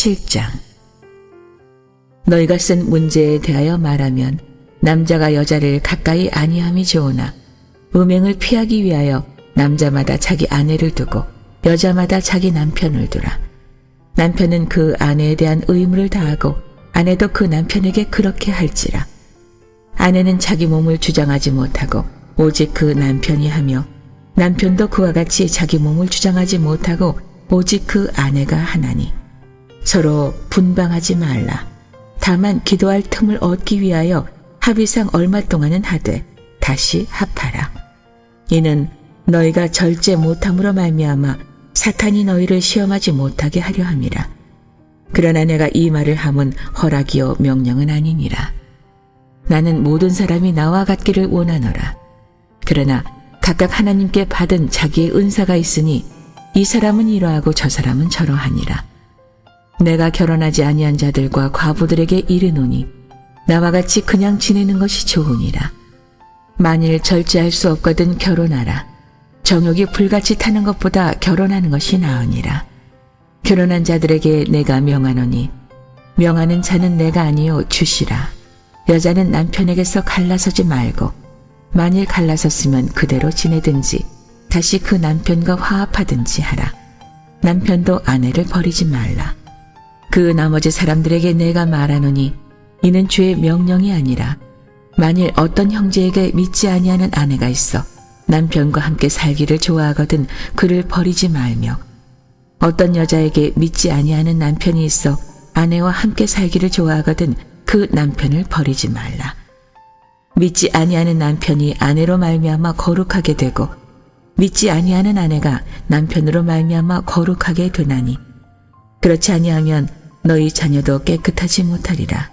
7장. 너희가 쓴 문제에 대하여 말하면 남자가 여자를 가까이 아니함이 좋으나 음행을 피하기 위하여 남자마다 자기 아내를 두고 여자마다 자기 남편을 두라. 남편은 그 아내에 대한 의무를 다하고 아내도 그 남편에게 그렇게 할지라. 아내는 자기 몸을 주장하지 못하고 오직 그 남편이 하며 남편도 그와 같이 자기 몸을 주장하지 못하고 오직 그 아내가 하나니 서로 분방하지 말라. 다만 기도할 틈을 얻기 위하여 합의상 얼마 동안은 하되 다시 합하라. 이는 너희가 절제 못함으로 말미암아 사탄이 너희를 시험하지 못하게 하려 함이라. 그러나 내가 이 말을 함은 허락이요 명령은 아니니라. 나는 모든 사람이 나와 같기를 원하노라. 그러나 각각 하나님께 받은 자기의 은사가 있으니 이 사람은 이러하고 저 사람은 저러하니라. 내가 결혼하지 아니한 자들과 과부들에게 이르노니 나와 같이 그냥 지내는 것이 좋으니라. 만일 절제할 수 없거든 결혼하라. 정욕이 불같이 타는 것보다 결혼하는 것이 나으니라. 결혼한 자들에게 내가 명하노니 명하는 자는 내가 아니요 주시라. 여자는 남편에게서 갈라서지 말고 만일 갈라섰으면 그대로 지내든지 다시 그 남편과 화합하든지 하라. 남편도 아내를 버리지 말라. 그 나머지 사람들에게 내가 말하노니 이는 주의 명령이 아니라 만일 어떤 형제에게 믿지 아니하는 아내가 있어 남편과 함께 살기를 좋아하거든 그를 버리지 말며 어떤 여자에게 믿지 아니하는 남편이 있어 아내와 함께 살기를 좋아하거든 그 남편을 버리지 말라. 믿지 아니하는 남편이 아내로 말미암아 거룩하게 되고 믿지 아니하는 아내가 남편으로 말미암아 거룩하게 되나니 그렇지 아니하면 너희 자녀도 깨끗하지 못하리라.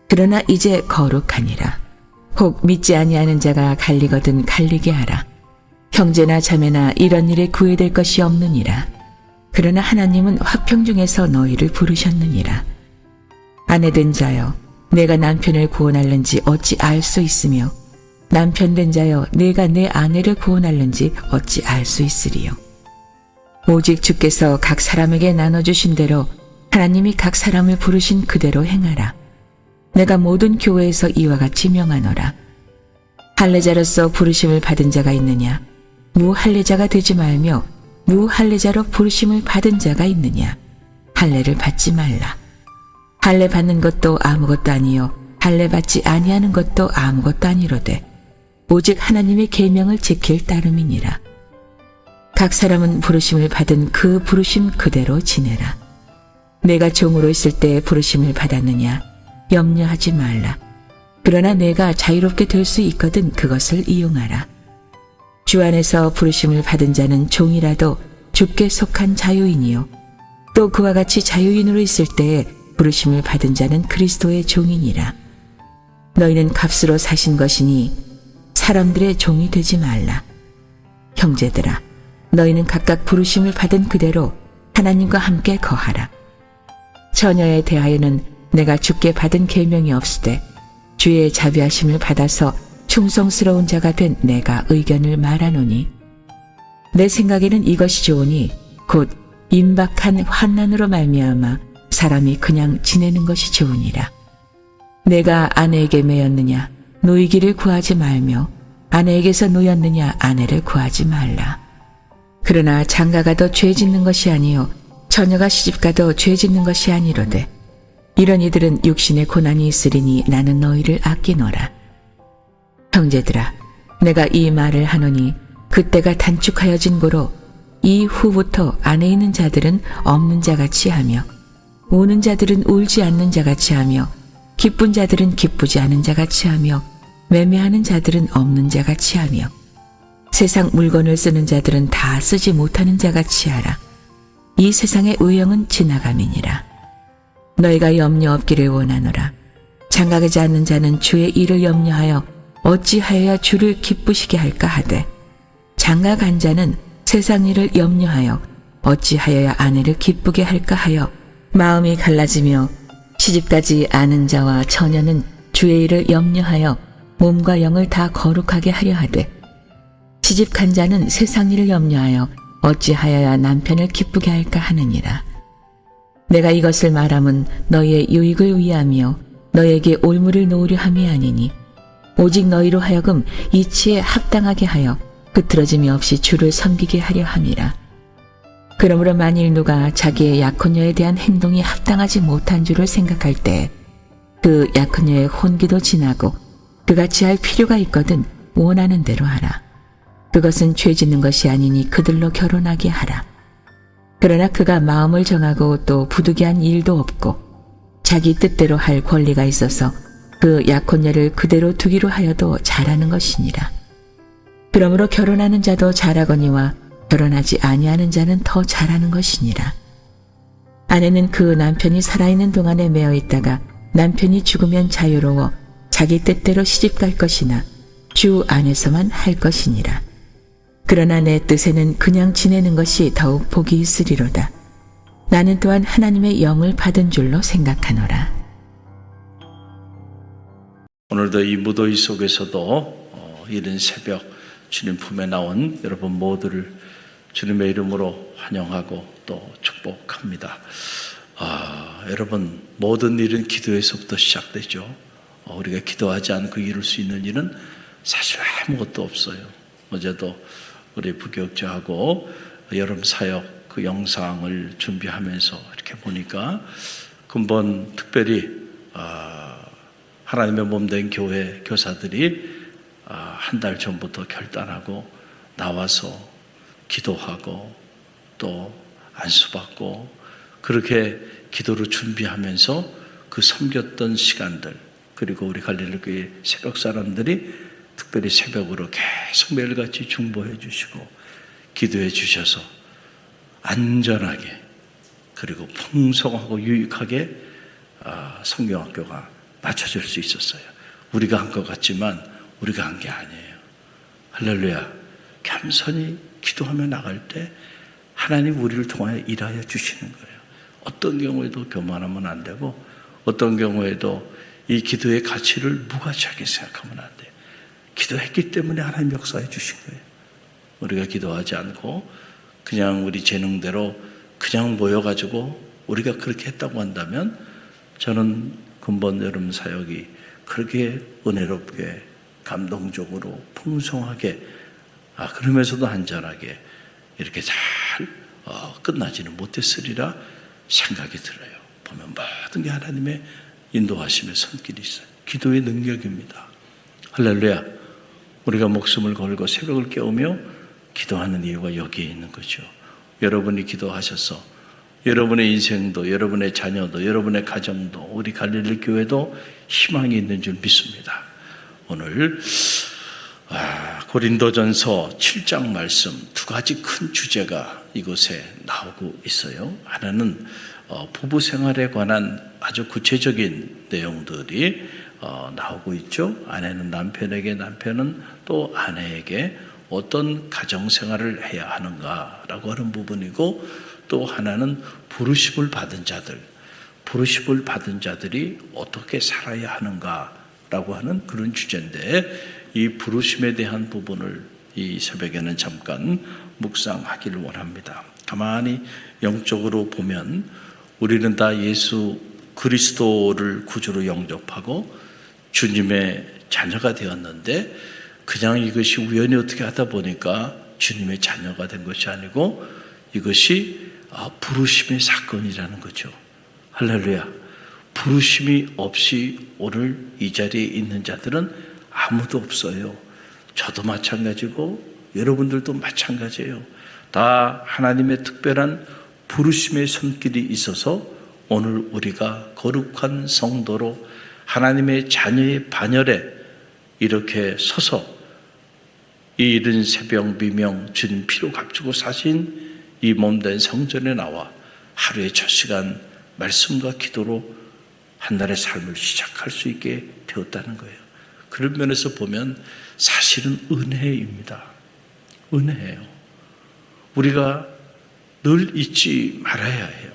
그러나 이제 거룩하니라. 혹 믿지 아니하는 자가 갈리거든 갈리게 하라. 형제나 자매나 이런 일에 구애될 것이 없느니라. 그러나 하나님은 화평 중에서 너희를 부르셨느니라. 아내된 자여 내가 남편을 구원할는지 어찌 알 수 있으며 남편된 자여 내가 내 아내를 구원할는지 어찌 알 수 있으리요. 오직 주께서 각 사람에게 나눠주신 대로 하나님이 각 사람을 부르신 그대로 행하라. 내가 모든 교회에서 이와 같이 명하노라. 할례자로서 부르심을 받은 자가 있느냐? 무할례자가 되지 말며 무할례자로 부르심을 받은 자가 있느냐? 할례를 받지 말라. 할례 받는 것도 아무것도 아니요 할례 받지 아니하는 것도 아무것도 아니로되 오직 하나님의 계명을 지킬 따름이니라. 각 사람은 부르심을 받은 그 부르심 그대로 지내라. 내가 종으로 있을 때 부르심을 받았느냐? 염려하지 말라. 그러나 내가 자유롭게 될 수 있거든 그것을 이용하라. 주 안에서 부르심을 받은 자는 종이라도 주께 속한 자유인이요 또 그와 같이 자유인으로 있을 때에 부르심을 받은 자는 그리스도의 종이니라. 너희는 값으로 사신 것이니 사람들의 종이 되지 말라. 형제들아 너희는 각각 부르심을 받은 그대로 하나님과 함께 거하라. 처녀에 대하여는 내가 주께 받은 계명이 없으되 주의 자비하심을 받아서 충성스러운 자가 된 내가 의견을 말하노니 내 생각에는 이것이 좋으니 곧 임박한 환난으로 말미암아 사람이 그냥 지내는 것이 좋으니라. 내가 아내에게 매였느냐 노이기를 구하지 말며 아내에게서 노였느냐 아내를 구하지 말라. 그러나 장가가도 죄 짓는 것이 아니요 처녀가 시집가도 죄 짓는 것이 아니로되 이런 이들은 육신의 고난이 있으리니 나는 너희를 아끼노라. 형제들아 내가 이 말을 하노니 그때가 단축하여진 고로 이후부터 안에 있는 자들은 없는 자같이 하며 우는 자들은 울지 않는 자같이 하며 기쁜 자들은 기쁘지 않은 자같이 하며 매매하는 자들은 없는 자같이 하며 세상 물건을 쓰는 자들은 다 쓰지 못하는 자같이 하라. 이 세상의 의형은 지나감이니라. 너희가 염려 없기를 원하노라. 장가가지 않는 자는 주의 일을 염려하여 어찌하여야 주를 기쁘시게 할까 하되 장가간 자는 세상 일을 염려하여 어찌하여야 아내를 기쁘게 할까 하여 마음이 갈라지며 시집가지 않은 자와 처녀는 주의 일을 염려하여 몸과 영을 다 거룩하게 하려 하되 시집간 자는 세상 일을 염려하여 어찌하여야 남편을 기쁘게 할까 하느니라. 내가 이것을 말함은 너희의 유익을 위하며 너에게 올무를 놓으려 함이 아니니 오직 너희로 하여금 이치에 합당하게 하여 흐트러짐이 없이 주를 섬기게 하려 함이라. 그러므로 만일 누가 자기의 약혼녀에 대한 행동이 합당하지 못한 줄을 생각할 때 그 약혼녀의 혼기도 지나고 그같이 할 필요가 있거든 원하는 대로 하라. 그것은 죄 짓는 것이 아니니 그들로 결혼하게 하라. 그러나 그가 마음을 정하고 또 부득이한 일도 없고 자기 뜻대로 할 권리가 있어서 그 약혼녀를 그대로 두기로 하여도 잘하는 것이니라. 그러므로 결혼하는 자도 잘하거니와 결혼하지 아니하는 자는 더 잘하는 것이니라. 아내는 그 남편이 살아있는 동안에 매어 있다가 남편이 죽으면 자유로워 자기 뜻대로 시집갈 것이나 주 안에서만 할 것이니라. 그러나 내 뜻에는 그냥 지내는 것이 더욱 복이 있으리로다. 나는 또한 하나님의 영을 받은 줄로 생각하노라. 오늘도 이 무더위 속에서도 이른 새벽 주님 품에 나온 여러분 모두를 주님의 이름으로 환영하고 또 축복합니다. 여러분 모든 일은 기도에서부터 시작되죠. 우리가 기도하지 않고 이룰 수 있는 일은 사실 아무것도 없어요. 어제도 우리 부교육자하고 여름 사역 그 영상을 준비하면서 이렇게 보니까 근본 특별히 하나님의 몸된 교회 교사들이 한 달 전부터 결단하고 나와서 기도하고 또 안수받고 그렇게 기도를 준비하면서 그 섬겼던 시간들 그리고 우리 갈릴리교회 새벽 사람들이 특별히 새벽으로 계속 매일같이 중보해 주시고 기도해 주셔서 안전하게 그리고 풍성하고 유익하게 성경학교가 맞춰질 수 있었어요. 우리가 한 것 같지만 우리가 한 게 아니에요. 할렐루야. 겸손히 기도하며 나갈 때 하나님 우리를 통하여 일하여 주시는 거예요. 어떤 경우에도 교만하면 안 되고 어떤 경우에도 이 기도의 가치를 무가치하게 생각하면 안 돼요. 기도했기 때문에 하나님 역사해 주신 거예요. 우리가 기도하지 않고 그냥 우리 재능대로 그냥 모여가지고 우리가 그렇게 했다고 한다면 저는 근본 여름 사역이 그렇게 은혜롭게 감동적으로 풍성하게 그러면서도 안전하게 이렇게 잘 끝나지는 못했으리라 생각이 들어요. 보면 모든 게 하나님의 인도하심의 손길이 있어요. 기도의 능력입니다. 할렐루야. 우리가 목숨을 걸고 새벽을 깨우며 기도하는 이유가 여기에 있는 거죠. 여러분이 기도하셔서 여러분의 인생도 여러분의 자녀도 여러분의 가정도 우리 갈릴리 교회도 희망이 있는 줄 믿습니다. 오늘 고린도전서 7장 말씀 두 가지 큰 주제가 이곳에 나오고 있어요. 하나는 부부 생활에 관한 아주 구체적인 내용들이 나오고 있죠. 아내는 남편에게, 남편은 또 아내에게 어떤 가정 생활을 해야 하는가라고 하는 부분이고, 또 하나는 부르심을 받은 자들, 부르심을 받은 자들이 어떻게 살아야 하는가라고 하는 그런 주제인데, 이 부르심에 대한 부분을 이 새벽에는 잠깐 묵상하기를 원합니다. 가만히 영적으로 보면 우리는 다 예수 그리스도를 구주로 영접하고 주님의 자녀가 되었는데, 그냥 이것이 우연히 어떻게 하다 보니까 주님의 자녀가 된 것이 아니고 이것이 부르심의 사건이라는 거죠. 할렐루야. 부르심이 없이 오늘 이 자리에 있는 자들은 아무도 없어요. 저도 마찬가지고 여러분들도 마찬가지예요. 다 하나님의 특별한 부르심의 손길이 있어서 오늘 우리가 거룩한 성도로 하나님의 자녀의 반열에 이렇게 서서 이 이른 새벽 미명 주님 피로 값주고 사신 이 몸된 성전에 나와 하루에 첫 시간 말씀과 기도로 한 날의 삶을 시작할 수 있게 되었다는 거예요. 그런 면에서 보면 사실은 은혜입니다. 은혜예요. 우리가 늘 잊지 말아야 해요.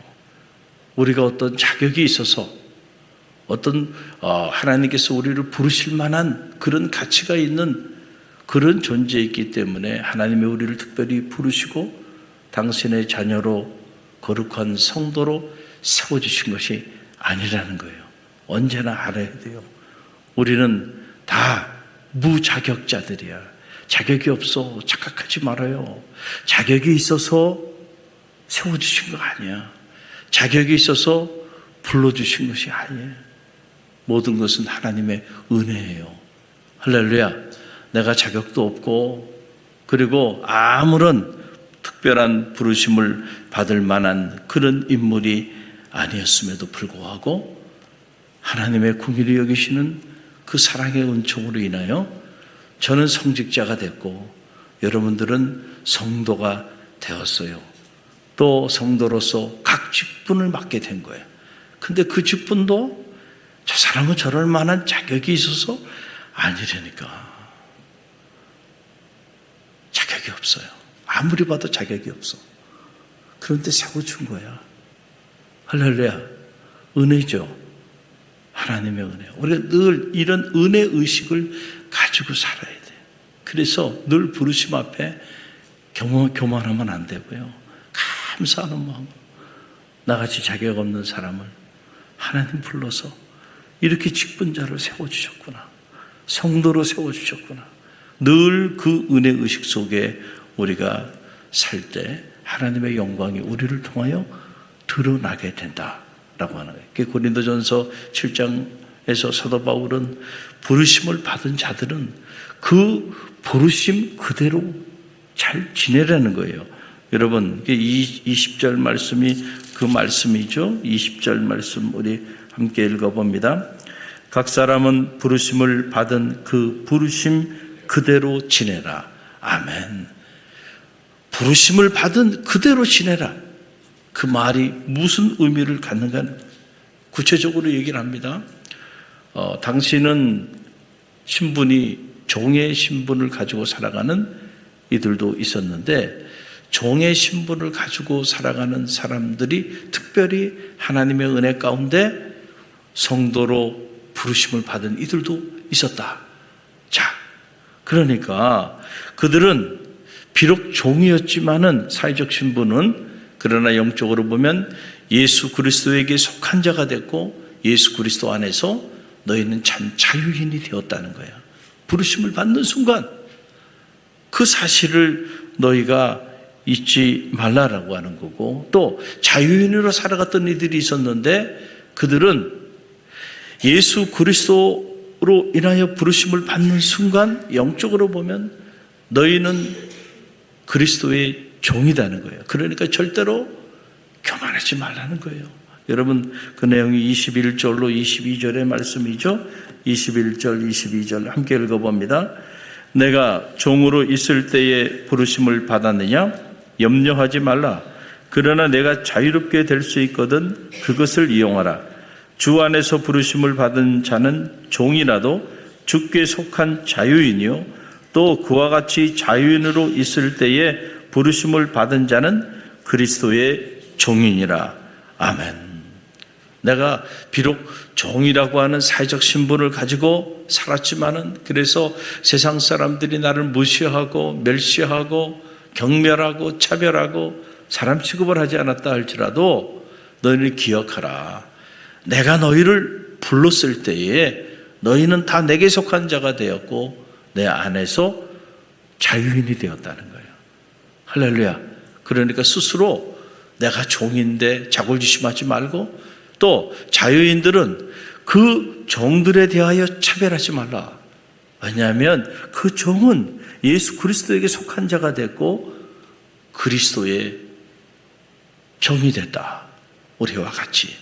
우리가 어떤 자격이 있어서 어떤 하나님께서 우리를 부르실 만한 그런 가치가 있는 그런 존재이기 때문에 하나님이 우리를 특별히 부르시고 당신의 자녀로 거룩한 성도로 세워주신 것이 아니라는 거예요. 언제나 알아야 돼요. 우리는 다 무자격자들이야. 자격이 없어. 착각하지 말아요. 자격이 있어서 세워주신 거 아니야. 자격이 있어서 불러주신 것이 아니에요. 모든 것은 하나님의 은혜예요. 할렐루야. 내가 자격도 없고 그리고 아무런 특별한 부르심을 받을 만한 그런 인물이 아니었음에도 불구하고 하나님의 긍휼히 여기시는 그 사랑의 은총으로 인하여 저는 성직자가 됐고 여러분들은 성도가 되었어요. 또 성도로서 각 직분을 맡게 된 거예요. 근데 그 직분도 저 사람은 저럴 만한 자격이 있어서 아니라니까. 자격이 없어요. 아무리 봐도 자격이 없어. 그런데 세워준 거야. 할렐루야. 은혜죠. 하나님의 은혜. 우리가 늘 이런 은혜 의식을 가지고 살아야 돼. 그래서 늘 부르심 앞에 교만하면 안 되고요. 감사하는 마음으로 나같이 자격 없는 사람을 하나님 불러서 이렇게 직분자를 세워주셨구나. 성도로 세워주셨구나. 늘 그 은혜 의식 속에 우리가 살 때 하나님의 영광이 우리를 통하여 드러나게 된다라고 하는 거예요. 고린도전서 7장에서 사도 바울은 부르심을 받은 자들은 그 부르심 그대로 잘 지내라는 거예요. 여러분 20절 말씀이 그 말씀이죠. 20절 말씀 우리 함께 읽어봅니다. 각 사람은 부르심을 받은 그 부르심 그대로 지내라. 아멘. 부르심을 받은 그대로 지내라. 그 말이 무슨 의미를 갖는가 구체적으로 얘기를 합니다. 당신은 신분이 종의 신분을 가지고 살아가는 이들도 있었는데 종의 신분을 가지고 살아가는 사람들이 특별히 하나님의 은혜 가운데 성도로 부르심을 받은 이들도 있었다. 자, 그러니까 그들은 비록 종이었지만은 사회적 신분은 그러나 영적으로 보면 예수 그리스도에게 속한 자가 됐고 예수 그리스도 안에서 너희는 참 자유인이 되었다는 거야. 부르심을 받는 순간 그 사실을 너희가 잊지 말라라고 하는 거고 또 자유인으로 살아갔던 이들이 있었는데 그들은 예수 그리스도로 인하여 부르심을 받는 순간 영적으로 보면 너희는 그리스도의 종이라는 거예요. 그러니까 절대로 교만하지 말라는 거예요. 여러분 그 내용이 21절로 22절의 말씀이죠. 21절 22절 함께 읽어봅니다. 내가 종으로 있을 때에 부르심을 받았느냐? 염려하지 말라. 그러나 내가 자유롭게 될 수 있거든 그것을 이용하라. 주 안에서 부르심을 받은 자는 종이라도 주께 속한 자유인이요 또 그와 같이 자유인으로 있을 때에 부르심을 받은 자는 그리스도의 종이니라. 아멘. 내가 비록 종이라고 하는 사회적 신분을 가지고 살았지만은 그래서 세상 사람들이 나를 무시하고 멸시하고 경멸하고 차별하고 사람 취급을 하지 않았다 할지라도 너희는 기억하라. 내가 너희를 불렀을 때에 너희는 다 내게 속한 자가 되었고 내 안에서 자유인이 되었다는 거예요. 할렐루야. 그러니까 스스로 내가 종인데 자골지심하지 말고 또 자유인들은 그 종들에 대하여 차별하지 말라. 왜냐하면 그 종은 예수 그리스도에게 속한 자가 됐고 그리스도의 종이 됐다. 우리와 같이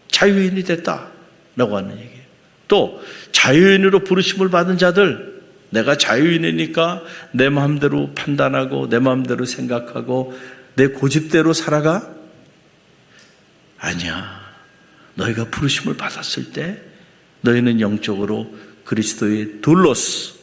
자유인이 됐다라고 하는 얘기예요. 또 자유인으로 부르심을 받은 자들 내가 자유인이니까 내 마음대로 판단하고 내 마음대로 생각하고 내 고집대로 살아가? 아니야. 너희가 부르심을 받았을 때 너희는 영적으로 그리스도의 둘로스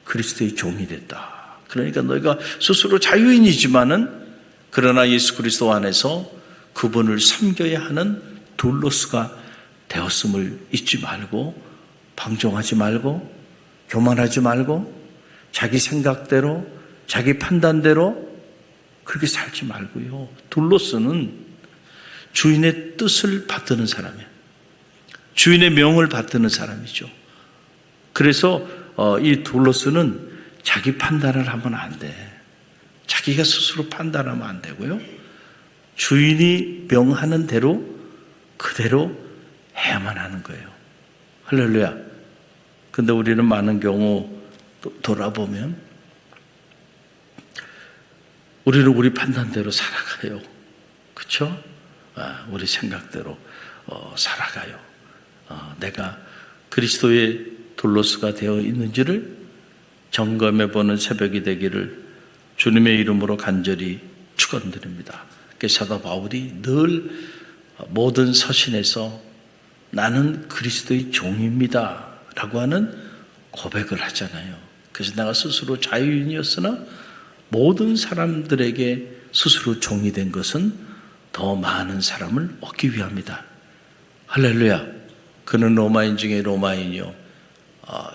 그리스도의 종이 됐다. 그러니까 너희가 스스로 자유인이지만은 그러나 예수 그리스도 안에서 그분을 섬겨야 하는 둘로스가 되었음을 잊지 말고 방종하지 말고 교만하지 말고 자기 생각대로, 자기 판단대로 그렇게 살지 말고요. 둘로스는 주인의 뜻을 받드는 사람이에요. 주인의 명을 받드는 사람이죠. 그래서 이 둘로스는 자기 판단을 하면 안 돼. 자기가 스스로 판단하면 안 되고요. 주인이 명하는 대로 그대로 해야만 하는 거예요. 할렐루야. 근데 우리는 많은 경우 돌아보면 우리는 우리 판단대로 살아가요. 그렇죠? 우리 생각대로 살아가요. 내가 그리스도의 둘로스가 되어 있는지를 점검해보는 새벽이 되기를 주님의 이름으로 간절히 축원드립니다. 그래서 사도 바울이 늘 모든 서신에서 나는 그리스도의 종입니다 라고 하는 고백을 하잖아요. 그래서 내가 스스로 자유인이었으나 모든 사람들에게 스스로 종이 된 것은 더 많은 사람을 얻기 위함이다. 할렐루야. 그는 로마인 중에 로마인이요,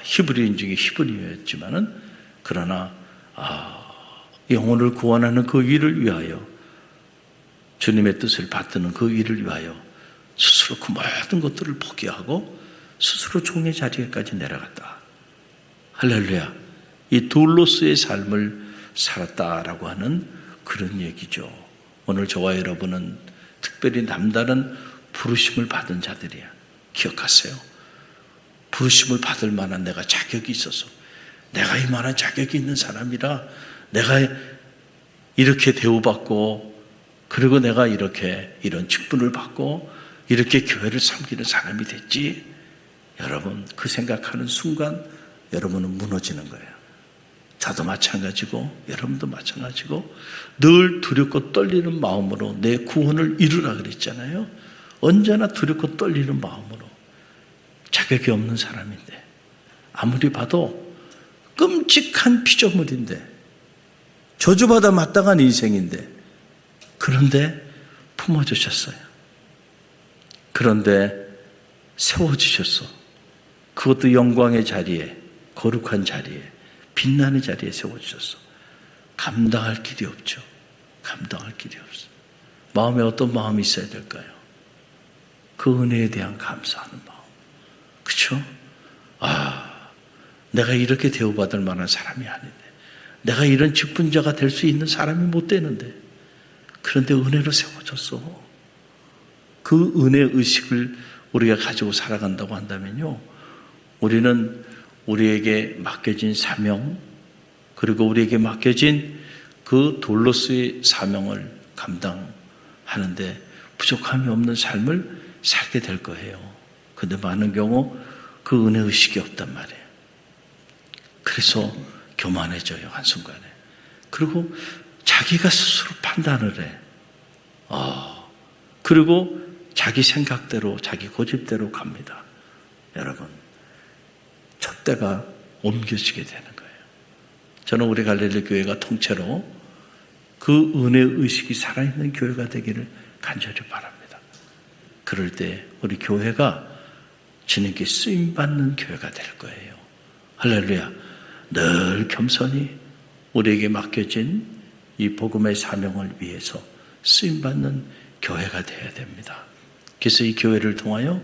히브리인 중에 히브리였지만은 그러나 영혼을 구원하는 그 일을 위하여, 주님의 뜻을 받드는 그 일을 위하여 스스로 그 모든 것들을 포기하고 스스로 종의 자리에까지 내려갔다. 할렐루야. 이 둘로스의 삶을 살았다라고 하는 그런 얘기죠. 오늘 저와 여러분은 특별히 남다른 부르심을 받은 자들이야. 기억하세요. 부르심을 받을 만한 내가 자격이 있어서, 내가 이만한 자격이 있는 사람이라 내가 이렇게 대우받고, 그리고 내가 이렇게 이런 직분을 받고 이렇게 교회를 섬기는 사람이 됐지. 여러분, 그 생각하는 순간 여러분은 무너지는 거예요. 저도 마찬가지고 여러분도 마찬가지고 늘 두렵고 떨리는 마음으로 내 구원을 이루라 그랬잖아요. 언제나 두렵고 떨리는 마음으로, 자격이 없는 사람인데, 아무리 봐도 끔찍한 피조물인데, 저주받아 마땅한 인생인데, 그런데 품어주셨어요. 그런데 세워주셨어. 그것도 영광의 자리에, 거룩한 자리에, 빛나는 자리에 세워주셨어. 감당할 길이 없죠. 감당할 길이 없어. 마음에 어떤 마음이 있어야 될까요? 그 은혜에 대한 감사하는 마음. 그렇죠? 내가 이렇게 대우받을 만한 사람이 아닌데, 내가 이런 직분자가 될 수 있는 사람이 못 되는데, 그런데 은혜로 세워졌어. 그 은혜 의식을 우리가 가지고 살아간다고 한다면요, 우리는 우리에게 맡겨진 사명, 그리고 우리에게 맡겨진 그 둘로스의 사명을 감당하는데 부족함이 없는 삶을 살게 될 거예요. 그런데 많은 경우 그 은혜 의식이 없단 말이에요. 그래서 교만해져요, 한순간에. 그리고 자기가 스스로 판단을 해. 그리고 자기 생각대로, 자기 고집대로 갑니다. 여러분, 촛대가 옮겨지게 되는 거예요. 저는 우리 갈릴리 교회가 통째로 그 은혜 의식이 살아있는 교회가 되기를 간절히 바랍니다. 그럴 때 우리 교회가 주님께 쓰임받는 교회가 될 거예요. 할렐루야. 늘 겸손히 우리에게 맡겨진 이 복음의 사명을 위해서 쓰임받는 교회가 되어야 됩니다. 그래서 이 교회를 통하여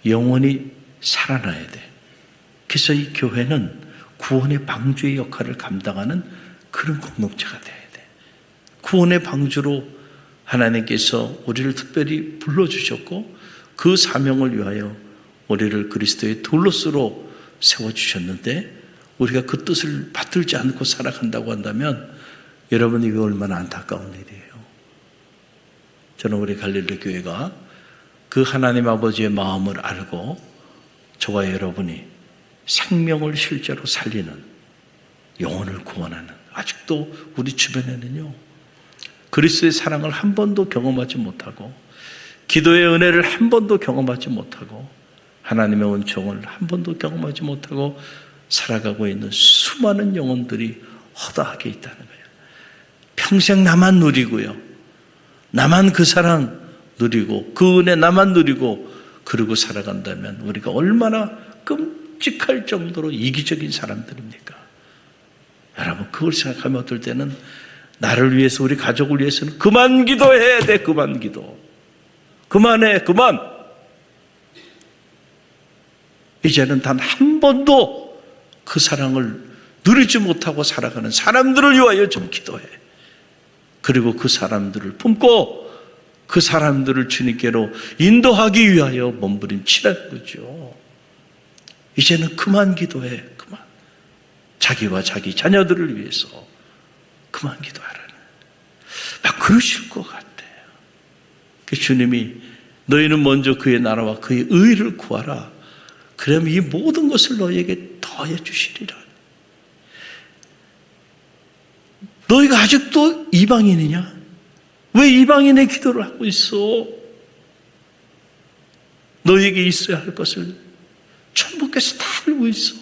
영혼이 살아나야 돼. 그래서 이 교회는 구원의 방주의 역할을 감당하는 그런 공동체가 되어야 돼. 구원의 방주로 하나님께서 우리를 특별히 불러주셨고, 그 사명을 위하여 우리를 그리스도의 둘로스로 세워주셨는데, 우리가 그 뜻을 받들지 않고 살아간다고 한다면 여러분, 이게 얼마나 안타까운 일이에요. 저는 우리 갈릴리 교회가 그 하나님 아버지의 마음을 알고 저와 여러분이 생명을 실제로 살리는, 영혼을 구원하는, 아직도 우리 주변에는요, 그리스도의 사랑을 한 번도 경험하지 못하고, 기도의 은혜를 한 번도 경험하지 못하고, 하나님의 은총을 한 번도 경험하지 못하고 살아가고 있는 수많은 영혼들이 허다하게 있다는 거예요. 평생 나만 누리고요, 나만 그 사랑 누리고 그 은혜 나만 누리고 그러고 살아간다면 우리가 얼마나 끔찍할 정도로 이기적인 사람들입니까? 여러분, 그걸 생각하면 어떨 때는 나를 위해서, 우리 가족을 위해서는 그만 기도해야 돼. 그만 기도. 그만해. 그만. 이제는 단 한 번도 그 사랑을 누리지 못하고 살아가는 사람들을 위하여 좀 기도해. 그리고 그 사람들을 품고 그 사람들을 주님께로 인도하기 위하여 몸부림치라는 거죠. 이제는 그만 기도해. 그만. 자기와 자기 자녀들을 위해서 그만 기도하라는. 막 그러실 것 같아요. 주님이 너희는 먼저 그의 나라와 그의 의를 구하라. 그러면 이 모든 것을 너희에게 더해 주시리라. 너희가 아직도 이방인이냐? 왜 이방인의 기도를 하고 있어? 너희에게 있어야 할 것을 천부께서 다 알고 있어.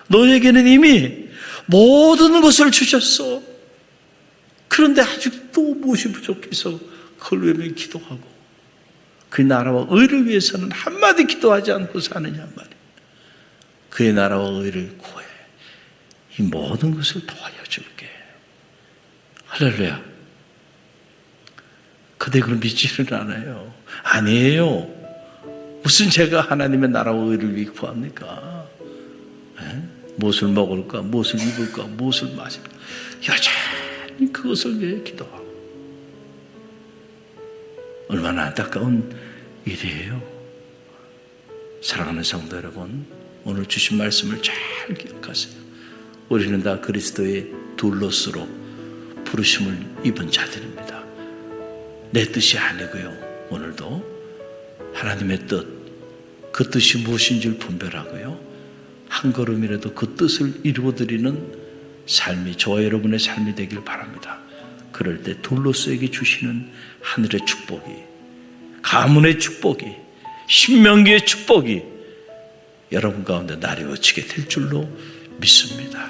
너희에게는 이미 모든 것을 주셨어. 그런데 아직도 무엇이 부족해서 그걸 외면 기도하고 그 나라와 의를 위해서는 한마디 기도하지 않고 사느냐 말이야. 그의 나라와 의를 구해. 이 모든 것을 도와줘 줄게. 할렐루야. 그대 그걸 믿지는 않아요. 아니에요. 무슨 제가 하나님의 나라와 의를 위해 구합니까? 무엇을 먹을까? 무엇을 입을까? 무엇을 마실까? 여전히 그것을 위해 기도하고. 얼마나 안타까운 일이에요. 사랑하는 성도 여러분, 오늘 주신 말씀을 잘 기억하세요. 우리는 다 그리스도의 둘로스로 부르심을 입은 자들입니다. 내 뜻이 아니고요. 오늘도 하나님의 뜻, 그 뜻이 무엇인지를 분별하고요. 한 걸음이라도 그 뜻을 이루어드리는 삶이 저와 여러분의 삶이 되길 바랍니다. 그럴 때 둘로스에게 주시는 하늘의 축복이, 가문의 축복이, 신명기의 축복이 여러분 가운데 나뉘어지게 될 줄로 믿습니다.